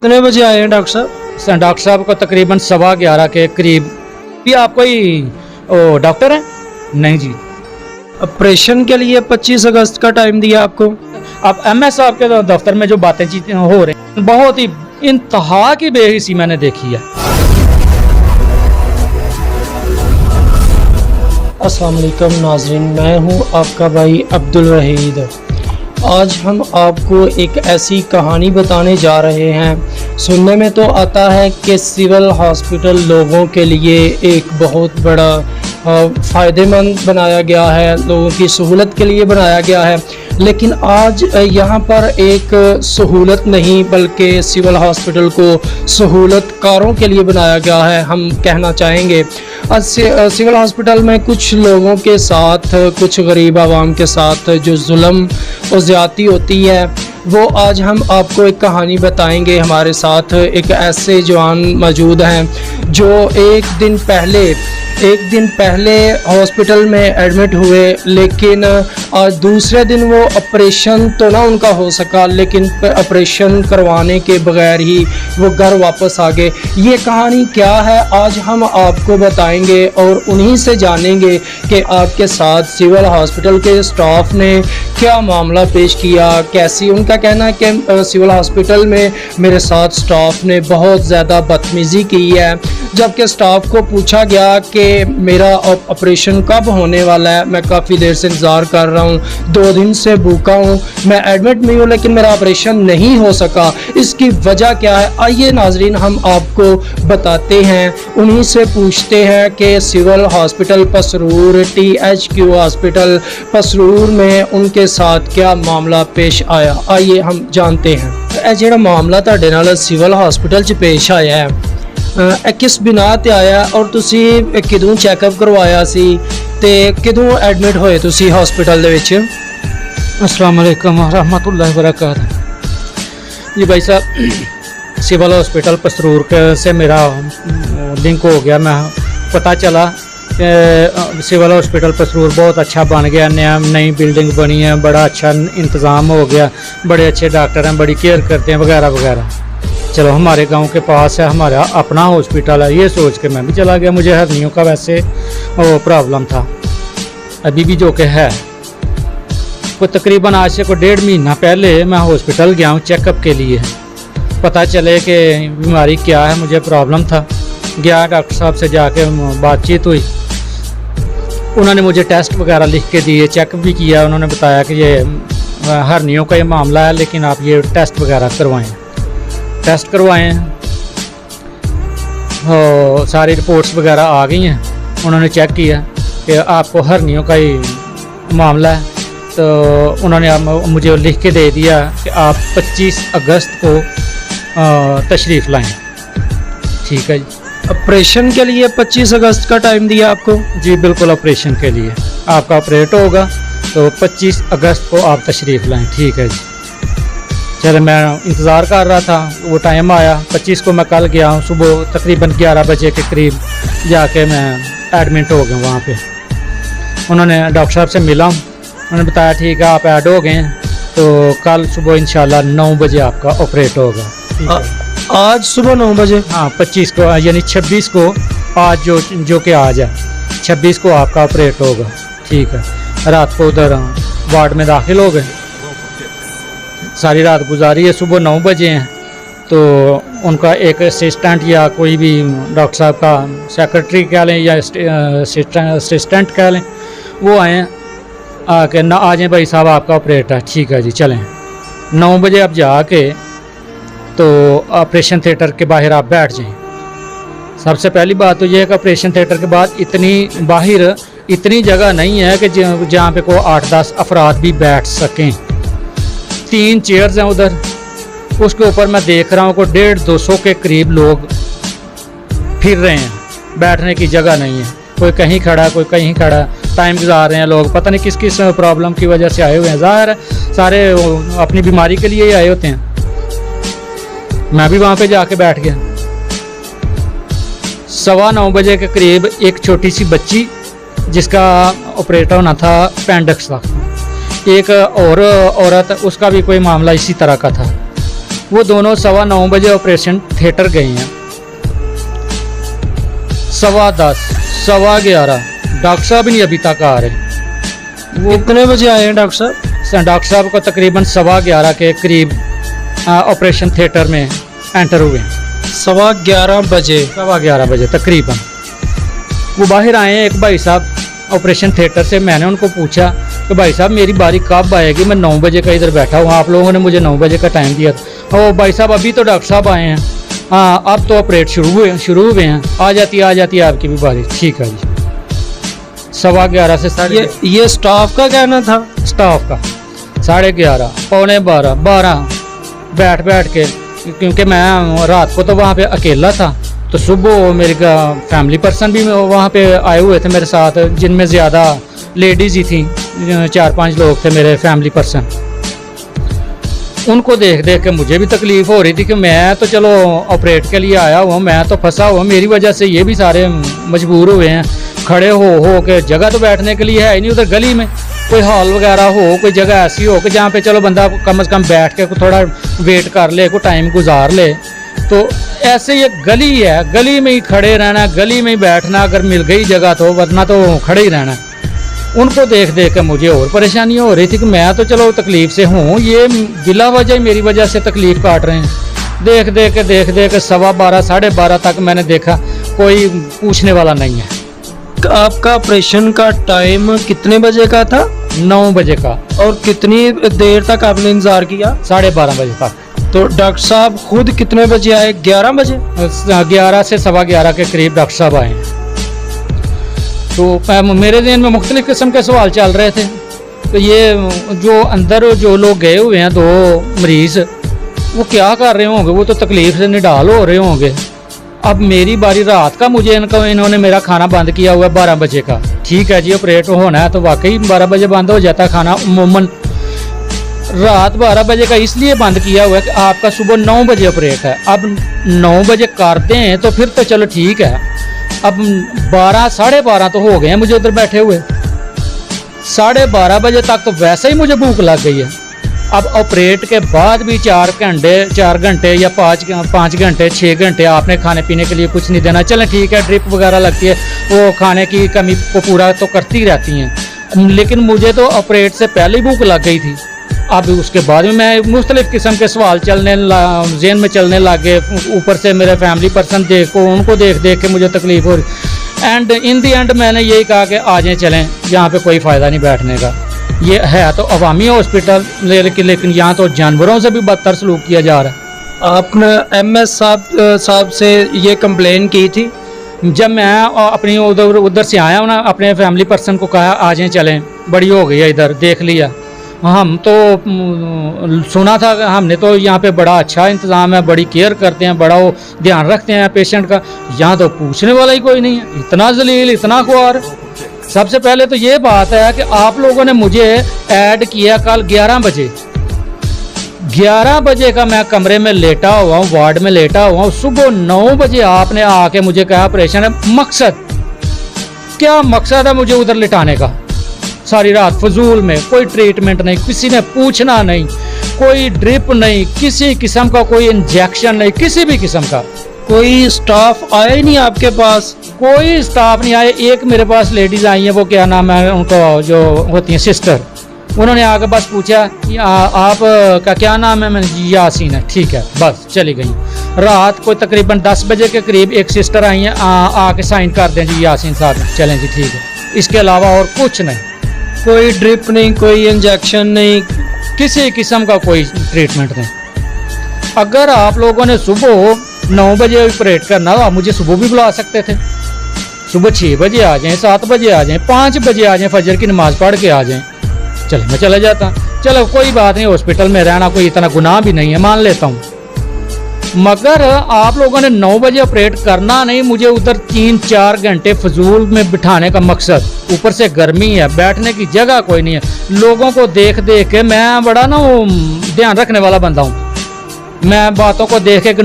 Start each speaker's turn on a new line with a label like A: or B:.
A: कितने बजे आए हैं डॉक्टर साहब?
B: डॉक्टर साहब को तकरीबन 11:15 के करीब। भी आप कोई डॉक्टर हैं? नहीं जी।
A: ऑपरेशन के लिए 25 अगस्त का टाइम दिया आपको।
B: अब MS साहब के दफ्तर में जो बातें चीजें हो रही हैं, बहुत ही इंतहा की बेहिसी मैंने देखी है।
A: अस्सलाम वालेकुम नाज़रीन, मैं हूं आपका भाई अब्दुल वहीद। आज हम आपको एक ऐसी कहानी बताने जा रहे हैं। सुनने में तो आता है कि सिविल हॉस्पिटल लोगों के लिए एक बहुत बड़ा फ़ायदेमंद बनाया गया है, लोगों की सहूलत के लिए बनाया गया है। लेकिन आज यहाँ पर एक सहूलत नहीं बल्कि सिविल हॉस्पिटल को सहूलतकारों के लिए बनाया गया है, हम कहना चाहेंगे। सिविल हॉस्पिटल में कुछ लोगों के साथ, कुछ गरीब आवाम के साथ जो जुल्म और ज़्यादती होती है, वो आज हम आपको एक कहानी बताएंगे। हमारे साथ एक ऐसे जवान मौजूद हैं जो एक दिन पहले हॉस्पिटल में एडमिट हुए, लेकिन आज दूसरे दिन वो ऑपरेशन तो ना उनका हो सका, लेकिन ऑपरेशन करवाने के बगैर ही वो घर वापस आ गए। ये कहानी क्या है आज हम आपको बताएंगे और उन्हीं से जानेंगे कि आपके साथ सिविल हॉस्पिटल के स्टाफ ने क्या मामला पेश किया। कैसी उनका कहना है कि सिविल हॉस्पिटल में मेरे साथ स्टाफ ने बहुत ज़्यादा बदतमीज़ी की है। जबकि स्टाफ को पूछा गया कि मेरा ऑपरेशन कब होने वाला है, मैं काफ़ी देर से इंतज़ार कर रहा हूँ, 2 दिन से भूखा हूँ, मैं एडमिट नहीं हूँ, लेकिन मेरा ऑपरेशन नहीं हो सका, इसकी वजह क्या है? आइए नाजरीन हम आपको बताते हैं, उन्हीं से पूछते हैं कि civil hospital Pasrur, THQ hospital Pasrur में उनके साथ क्या मामला पेश आया। आइए हम जानते हैं। जो मामला तुहाडे नाल सिविल हॉस्पिटल च पेश आया है, किस बिना ते आया और तुसी किदों चैकअप करवाया सी ते किदों एडमिट होए तुसी हॉस्पिटल दे विच?
B: अस्सलाम वालेकुम रहमतुल्लाहि व बरकातहू। जी भाई साहब, सिविल हॉस्पिटल पसरूर से मेरा लिंक हो गया। मैं पता चला कि सिविल हॉस्पिटल पसरूर बहुत अच्छा बन गया, नई बिल्डिंग बनी है, बड़ा अच्छा इंतज़ाम हो गया, बड़े अच्छे डॉक्टर हैं, बड़ी केयर करते हैं वगैरह वगैरह। चलो हमारे गांव के पास है, हमारा अपना हॉस्पिटल है, ये सोच के मैं भी चला गया। मुझे हर्नियों का वैसे वो प्रॉब्लम था, अभी भी जो कि है। कोई तकरीबन आज से कोई 1.5 महीना पहले मैं हॉस्पिटल गया हूँ चेकअप के लिए, पता चले कि बीमारी क्या है, मुझे प्रॉब्लम था। गया डॉक्टर साहब से जाके बातचीत हुई, उन्होंने मुझे टेस्ट वगैरह लिख के दिए, चेक भी किया। उन्होंने बताया कि ये हर्नियों का ये मामला है, लेकिन आप ये टेस्ट वगैरह करवाएं। टेस्ट करवाएं, सारी रिपोर्ट्स वगैरह आ गई हैं। उन्होंने चेक किया कि आपको हर्नियों का ही मामला है, तो उन्होंने मुझे लिख के दे दिया कि आप 25 अगस्त को तशरीफ़ लाएं। ठीक है जी।
A: ऑपरेशन के लिए 25 अगस्त का टाइम दिया आपको?
B: जी बिल्कुल, ऑपरेशन के लिए आपका ऑपरेट होगा, तो 25 अगस्त को आप तशरीफ़ लाएं। ठीक है जी। चलो मैं इंतज़ार कर रहा था, वो टाइम आया 25 को। मैं कल गया हूँ सुबह तकरीबन 11 बजे के करीब जाके मैं एडमिट हो गया वहाँ पे। उन्होंने डॉक्टर साहब से मिला हूँ, उन्होंने बताया ठीक है आप ऐड हो गए हैं, तो कल सुबह इंशाल्लाह 9 बजे आपका ऑपरेट होगा।
A: आज सुबह 9 बजे?
B: हाँ, 25 को यानी 26 को, आज जो कि आज है 26 को आपका ऑपरेट होगा। ठीक है। रात को उधर वार्ड में दाखिल हो गए, सारी रात गुजारी है। सुबह 9 बजे हैं, तो उनका एक असिस्टेंट या कोई भी डॉक्टर साहब का सेक्रेटरी कह लें या असिस्टेंट कह लें, वो आए आके ना आ जाएँ भाई साहब आपका ऑपरेट है। ठीक है जी, चलें। 9 बजे आप जाके तो ऑपरेशन थिएटर के बाहर आप बैठ जाएं। सबसे पहली बात तो यह है कि ऑपरेशन थिएटर के बाद इतनी जगह नहीं है कि जहाँ पे कोई 8-10 अफराद भी बैठ सकें। 3 चेयर्स हैं उधर, उसके ऊपर मैं देख रहा हूँ को 150-200 के करीब लोग फिर रहे हैं, बैठने की जगह नहीं है। कोई कहीं खड़ा, कोई कहीं खड़ा, टाइम गुजार रहे हैं लोग, पता नहीं किस किस प्रॉब्लम की वजह से आए हुए हैं। ज़ाहिर है सारे अपनी बीमारी के लिए ही आए होते हैं। मैं भी वहाँ पे जाके बैठ गया। 9:15 बजे के करीब एक छोटी सी बच्ची जिसका ऑपरेट होना था पेंडिक्स का, एक और औरत, उसका भी कोई मामला इसी तरह का था। वो दोनों 9:15 बजे ऑपरेशन थिएटर गए हैं। 10:15, 11:15 डॉक्टर साहब नहीं अभी तक आ रहे।
A: वो कितने बजे आए हैं डॉक्टर साहब?
B: डॉक्टर साहब को तकरीबन 11:15 के करीब ऑपरेशन थिएटर में एंटर हुए हैं।
A: 11:15 बजे?
B: 11:15 बजे तकरीबन वो बाहर आए हैं। एक भाई साहब ऑपरेशन थिएटर से, मैंने उनको पूछा कि भाई साहब मेरी बारी कब आएगी, मैं 9 बजे का इधर बैठा हूँ, आप लोगों ने मुझे 9 बजे का टाइम दिया था। ओ भाई साहब अभी तो डॉक्टर साहब आए हैं, हाँ अब तो ऑपरेट शुरू हुए हैं, आ जाती है आपकी भी बारी। ठीक है जी। 11:15 से साढ़े
A: ये स्टाफ का कहना था?
B: स्टाफ का 11:30, 11:45, 12 बैठ के, क्योंकि मैं रात को तो वहाँ पे अकेला था, तो सुबह मेरे का फैमिली पर्सन भी वहाँ पे आए हुए थे मेरे साथ, जिनमें ज़्यादा लेडीज़ ही थी, 4-5 लोग थे मेरे फैमिली पर्सन। उनको देख के मुझे भी तकलीफ़ हो रही थी कि मैं तो चलो ऑपरेट के लिए आया हुआ, मैं तो फंसा हुआ, मेरी वजह से ये भी सारे मजबूर हुए हैं। खड़े हो के जगह तो बैठने के लिए है ही नहीं, उधर गली में कोई हॉल वगैरह हो, कोई जगह ऐसी हो कि जहाँ पे चलो बंदा कम से कम बैठ के थोड़ा वेट कर ले, कोई टाइम गुजार ले। तो ऐसे ये गली है, गली में ही खड़े रहना, गली में ही बैठना, अगर मिल गई जगह तो, वरना तो खड़े ही रहना। उनको देख के मुझे और परेशानी हो रही थी कि मैं तो चलो तकलीफ़ से हूँ, ये बिला वजह मेरी वजह से तकलीफ़ काट रहे हैं। देख के 12:15, 12:30 तक मैंने देखा कोई पूछने वाला नहीं है।
A: आपका ऑपरेशन का टाइम कितने बजे का था?
B: 9 बजे का।
A: और कितनी देर तक आपने इंतजार किया?
B: 12:30 बजे तक।
A: तो डॉक्टर साहब खुद कितने बजे आए? 11 बजे?
B: 11 से 11:15 के करीब डॉक्टर साहब आए। तो मेरे ज़हन में मुख्तलिफ़ किस्म के सवाल चल रहे थे। तो ये जो अंदर जो लोग गए हुए हैं 2 मरीज़, वो क्या कर रहे होंगे, वो तो तकलीफ़ से निडाल हो रहे होंगे। अब मेरी बारी रात का, मुझे इन्होंने मेरा खाना बंद किया हुआ है 12 बजे का। ठीक है जी, ऑपरेट होना है तो वाकई 12 बजे बंद हो जाता है खाना। उमूमन रात 12 बजे का इसलिए बंद किया हुआ है कि आपका सुबह 9 बजे ऑपरेट है। अब 9 बजे कर दें तो फिर तो चलो ठीक है। अब 12, 12:30 तो हो गए हैं मुझे उधर बैठे हुए। 12:30 बजे तक तो वैसे ही मुझे भूख लग गई है। अब ऑपरेट के बाद भी 4 घंटे या 5 घंटे 6 घंटे आपने खाने पीने के लिए कुछ नहीं देना। चलें ठीक है, ड्रिप वगैरह लगती है, वो खाने की कमी को पूरा तो करती रहती हैं, लेकिन मुझे तो ऑपरेट से पहले ही भूख लग गई थी। अब उसके बाद में मैं मुख्तलिफ़ किस्म के सवाल ज़हन में चलने लग गए। ऊपर से मेरे फैमिली पर्सन उनको देख के मुझे तकलीफ़ हो रही। एंड इन दी एंड मैंने यही कहा कि आ जाएँ चलें, यहाँ पे कोई फ़ायदा नहीं बैठने का। ये है तो अवामी हॉस्पिटल, लेकिन यहाँ तो जानवरों से भी बदतर सलूक किया जा रहा है।
A: आपने MS साहब से ये कंप्लेन की थी?
B: जब मैं अपनी उधर से आया ना, अपने फैमिली पर्सन को कहा आ जाएँ चलें, बड़ी हो गई है इधर, देख लिया। हम तो सुना था, हमने तो यहाँ पे बड़ा अच्छा इंतज़ाम है, बड़ी केयर करते हैं, बड़ा वो ध्यान रखते हैं पेशेंट का। यहाँ तो पूछने वाला ही कोई नहीं है, इतना जलील, इतना ख्वार। सबसे पहले तो ये बात है कि आप लोगों ने मुझे ऐड किया कल 11 बजे। 11 बजे का मैं कमरे में लेटा हुआ हूँ, वार्ड में लेटा हुआ हूँ। सुबह 9 बजे आपने आके मुझे कहा ऑपरेशन है। मकसद क्या? मकसद है मुझे उधर लिटाने का। सारी रात फजूल में, कोई ट्रीटमेंट नहीं, किसी ने पूछना नहीं, कोई ड्रिप नहीं, किसी किस्म का कोई इंजेक्शन नहीं, किसी भी किस्म का।
A: कोई स्टाफ आया ही नहीं आपके पास?
B: कोई स्टाफ नहीं आया। एक मेरे पास लेडीज़ आई हैं, वो क्या नाम है उनको, जो होती हैं सिस्टर, उन्होंने आकर बस पूछा कि आप का क्या नाम है? मैंने जी यासीन है। ठीक है, बस चली गई। रात को तकरीबन 10 बजे के करीब एक सिस्टर आई हैं, आके साइन कर दें जी यासीन साहब, चलें जी ठीक है। इसके अलावा और कुछ नहीं,
A: कोई ड्रिप नहीं, कोई इंजेक्शन नहीं,
B: किसी किस्म का कोई ट्रीटमेंट नहीं। अगर आप लोगों ने सुबह 9 बजे ऑपरेट करना, आप मुझे सुबह भी बुला सकते थे। सुबह 6 बजे आ जाएं, 7 बजे आ जाएं, 5 बजे आ जाएं, फजर की नमाज पढ़ के आ जाएं, चलो मैं चला जाता। चलो कोई बात नहीं, हॉस्पिटल में रहना कोई इतना गुनाह भी नहीं है, मान लेता हूँ। मगर आप लोगों ने 9 बजे ऑपरेट करना नहीं, मुझे उधर 3-4 घंटे फजूल में बिठाने का मकसद। ऊपर से गर्मी है, बैठने की जगह कोई नहीं है। लोगों को देख के मैं बड़ा ना ध्यान रखने वाला बंदा हूँ। मैं बातों को देख के